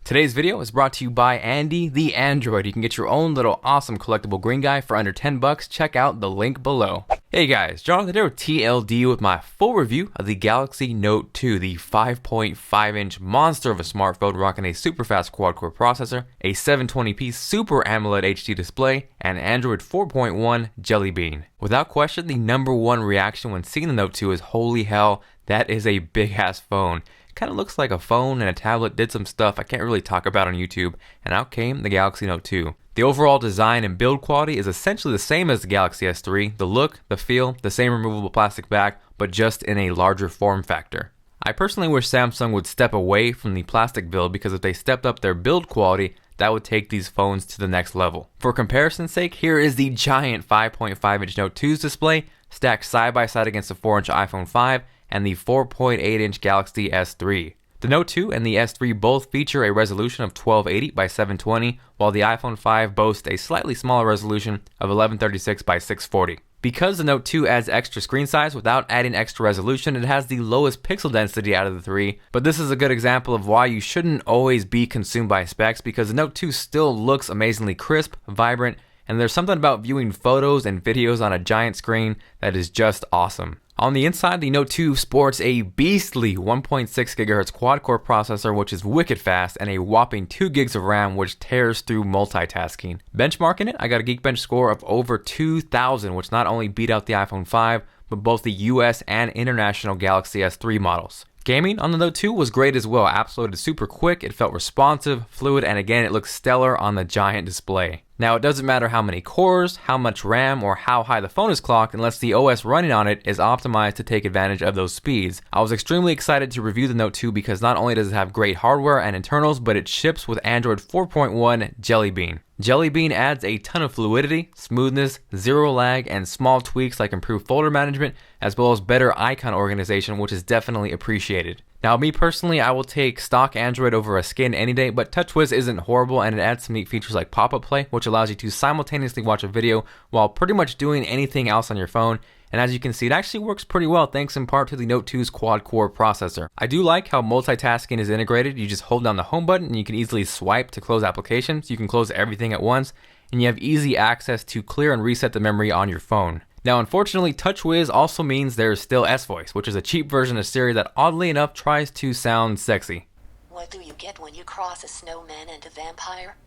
Today's video is brought to you by Andy the Android. You can get your own little awesome collectible green guy for under 10 bucks. Check out the link below. Hey guys, Jonathan here with TLD with my full review of the Galaxy Note 2, the 5.5-inch monster of a smartphone rocking a super fast quad-core processor, a 720p Super AMOLED HD display, and Android 4.1 Jelly Bean. Without question, the number one reaction when seeing the Note 2 is holy hell, that is a big ass phone. Kind of looks like a phone and a tablet did some stuff I can't really talk about on YouTube, and out came the Galaxy Note 2. The overall design and build quality is essentially the same as the Galaxy S3, the look, the feel, the same removable plastic back, but just in a larger form factor. I personally wish Samsung would step away from the plastic build because if they stepped up their build quality, that would take these phones to the next level. For comparison's sake, here is the giant 5.5-inch Note 2's display, stacked side by side against the 4-inch iPhone 5, and the 4.8-inch Galaxy S3. The Note 2 and the S3 both feature a resolution of 1280 by 720, while the iPhone 5 boasts a slightly smaller resolution of 1136 by 640. Because the Note 2 adds extra screen size without adding extra resolution, it has the lowest pixel density out of the three, but this is a good example of why you shouldn't always be consumed by specs because the Note 2 still looks amazingly crisp, vibrant, and there's something about viewing photos and videos on a giant screen that is just awesome. On the inside, the Note 2 sports a beastly 1.6 GHz quad-core processor which is wicked fast and a whopping 2 gigs of RAM which tears through multitasking. Benchmarking it, I got a Geekbench score of over 2,000 which not only beat out the iPhone 5 but both the US and international Galaxy S3 models. Gaming on the Note 2 was great as well. Apps loaded super quick, it felt responsive, fluid, and again it looks stellar on the giant display. Now it doesn't matter how many cores, how much RAM, or how high the phone is clocked unless the OS running on it is optimized to take advantage of those speeds. I was extremely excited to review the Note 2 because not only does it have great hardware and internals, but it ships with Android 4.1 Jelly Bean. Jelly Bean adds a ton of fluidity, smoothness, zero lag, and small tweaks like improved folder management, as well as better icon organization, which is definitely appreciated. Now, me personally, I will take stock Android over a skin any day, but TouchWiz isn't horrible and it adds some neat features like pop-up play, which allows you to simultaneously watch a video while pretty much doing anything else on your phone. And as you can see, it actually works pretty well thanks in part to the Note 2's quad-core processor. I do like how multitasking is integrated. You just hold down the home button and you can easily swipe to close applications. You can close everything at once and you have easy access to clear and reset the memory on your phone. Now, unfortunately, TouchWiz also means there is still S-Voice, which is a cheap version of Siri that oddly enough tries to sound sexy. What do you get when you cross a snowman and a vampire?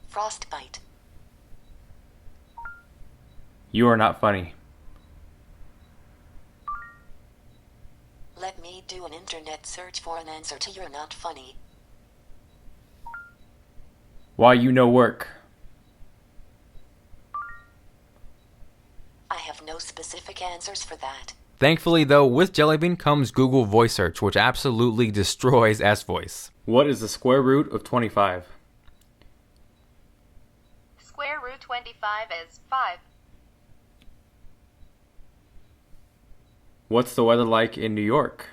Frostbite. You are not funny. Let me do an internet search for an answer to "you're not funny." Why you no work? I have no specific answers for that. Thankfully though, with Jelly Bean comes Google Voice Search, which absolutely destroys S-Voice. What is the square root of 25? Square root 25 is 5. What's the weather like in New York?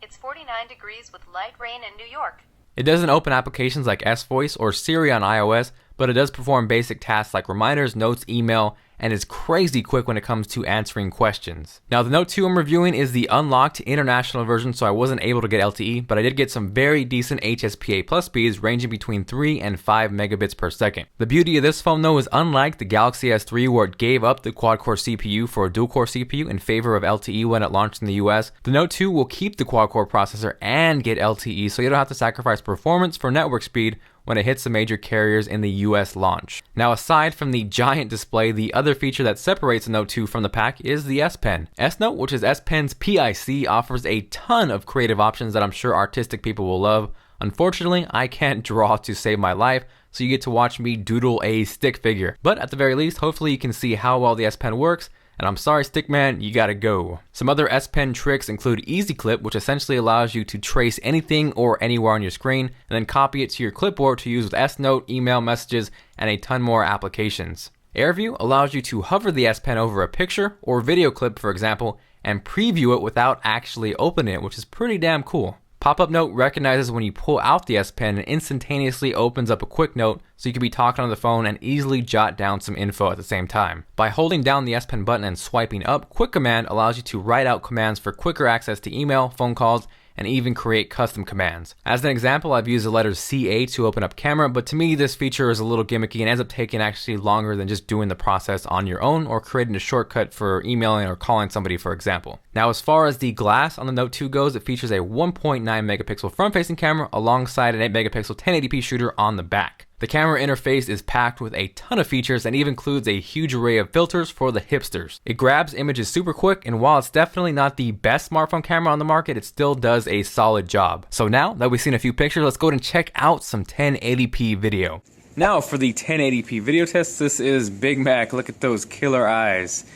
It's 49 degrees with light rain in New York. It doesn't open applications like S-Voice or Siri on iOS, but it does perform basic tasks like reminders, notes, email, and is crazy quick when it comes to answering questions. Now, the Note 2 I'm reviewing is the unlocked international version, so I wasn't able to get LTE, but I did get some very decent HSPA plus speeds ranging between 3 and 5 megabits per second. The beauty of this phone though is unlike the Galaxy S3 where it gave up the quad-core CPU for a dual-core CPU in favor of LTE when it launched in the US, the Note 2 will keep the quad-core processor and get LTE, so you don't have to sacrifice performance for network speed when it hits the major carriers in the US launch. Now, aside from the giant display, the other feature that separates the Note 2 from the pack is the S Pen. S Note, which is S Pen's PIC, offers a ton of creative options that I'm sure artistic people will love. Unfortunately, I can't draw to save my life, so you get to watch me doodle a stick figure. But at the very least, hopefully you can see how well the S Pen works, and I'm sorry Stickman, you gotta go. Some other S Pen tricks include Easy Clip, which essentially allows you to trace anything or anywhere on your screen, and then copy it to your clipboard to use with S Note, email messages, and a ton more applications. AirView allows you to hover the S Pen over a picture or video clip, for example, and preview it without actually opening it, which is pretty damn cool. Pop-up Note recognizes when you pull out the S Pen and instantaneously opens up a quick note so you can be talking on the phone and easily jot down some info at the same time. By holding down the S Pen button and swiping up, Quick Command allows you to write out commands for quicker access to email, phone calls, and even create custom commands. As an example, I've used the letters CA to open up camera, but to me this feature is a little gimmicky and ends up taking actually longer than just doing the process on your own or creating a shortcut for emailing or calling somebody, for example. Now, as far as the glass on the Note 2 goes, it features a 1.9 megapixel front-facing camera alongside an 8 megapixel 1080p shooter on the back. The camera interface is packed with a ton of features and even includes a huge array of filters for the hipsters. It grabs images super quick, and while it's definitely not the best smartphone camera on the market, it still does a solid job. So now that we've seen a few pictures, let's go ahead and check out some 1080p video. Now for the 1080p video test, this is Big Mac. Look at those killer eyes.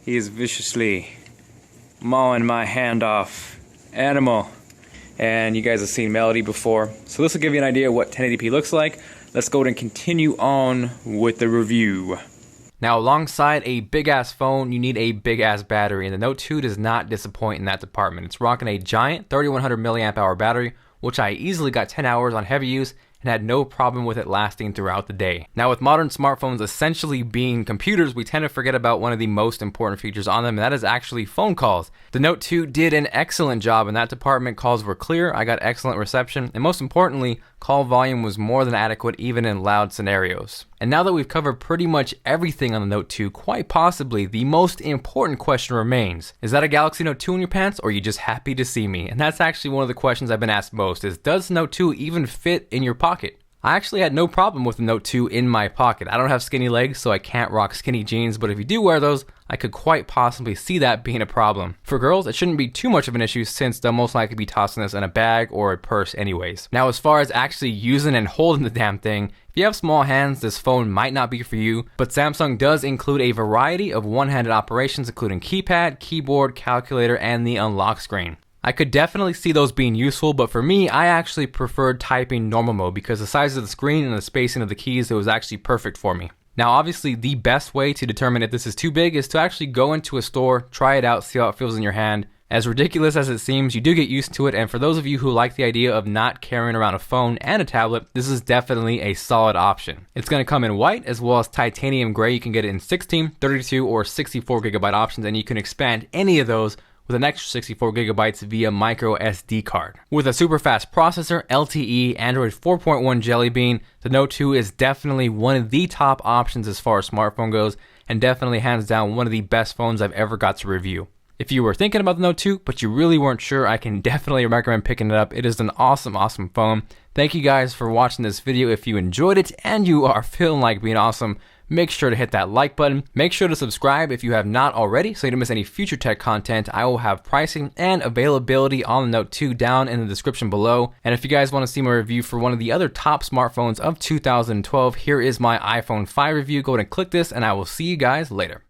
He is viciously mawing my hand off. Animal. And you guys have seen Melody before. So this will give you an idea of what 1080p looks like. Let's go ahead and continue on with the review. Now, alongside a big-ass phone, you need a big-ass battery, and the Note 2 does not disappoint in that department. It's rocking a giant 3100 milliamp hour battery, which I easily got 10 hours on heavy use and had no problem with it lasting throughout the day. Now, with modern smartphones essentially being computers, we tend to forget about one of the most important features on them, and that is actually phone calls. The Note 2 did an excellent job in that department. Calls were clear, I got excellent reception, and most importantly, call volume was more than adequate even in loud scenarios. And now that we've covered pretty much everything on the Note 2, quite possibly the most important question remains. Is that a Galaxy Note 2 in your pants, or are you just happy to see me? And that's actually one of the questions I've been asked most, is does Note 2 even fit in your pocket? I actually had no problem with the Note 2 in my pocket. I don't have skinny legs, so I can't rock skinny jeans, but if you do wear those, I could quite possibly see that being a problem. For girls, it shouldn't be too much of an issue since they'll most likely be tossing this in a bag or a purse anyways. Now, as far as actually using and holding the damn thing, if you have small hands, this phone might not be for you, but Samsung does include a variety of one-handed operations, including keypad, keyboard, calculator, and the unlock screen. I could definitely see those being useful, but for me, I actually preferred typing normal mode because the size of the screen and the spacing of the keys, it was actually perfect for me. Now, obviously, the best way to determine if this is too big is to actually go into a store, try it out, see how it feels in your hand. As ridiculous as it seems, you do get used to it, and for those of you who like the idea of not carrying around a phone and a tablet, this is definitely a solid option. It's going to come in white as well as titanium gray. You can get it in 16, 32, or 64 gigabyte options, and you can expand any of those with an extra 64 gigabytes via micro SD card. With a super fast processor, LTE, Android 4.1 Jelly Bean, the Note 2 is definitely one of the top options as far as smartphone goes, and definitely hands down one of the best phones I've ever got to review. If you were thinking about the Note 2, but you really weren't sure, I can definitely recommend picking it up. It is an awesome, awesome phone. Thank you guys for watching this video. If you enjoyed it and you are feeling like being awesome, make sure to hit that like button. Make sure to subscribe if you have not already so you don't miss any future tech content. I will have pricing and availability on the Note 2 down in the description below. And if you guys want to see my review for one of the other top smartphones of 2012, here is my iPhone 5 review. Go ahead and click this and I will see you guys later.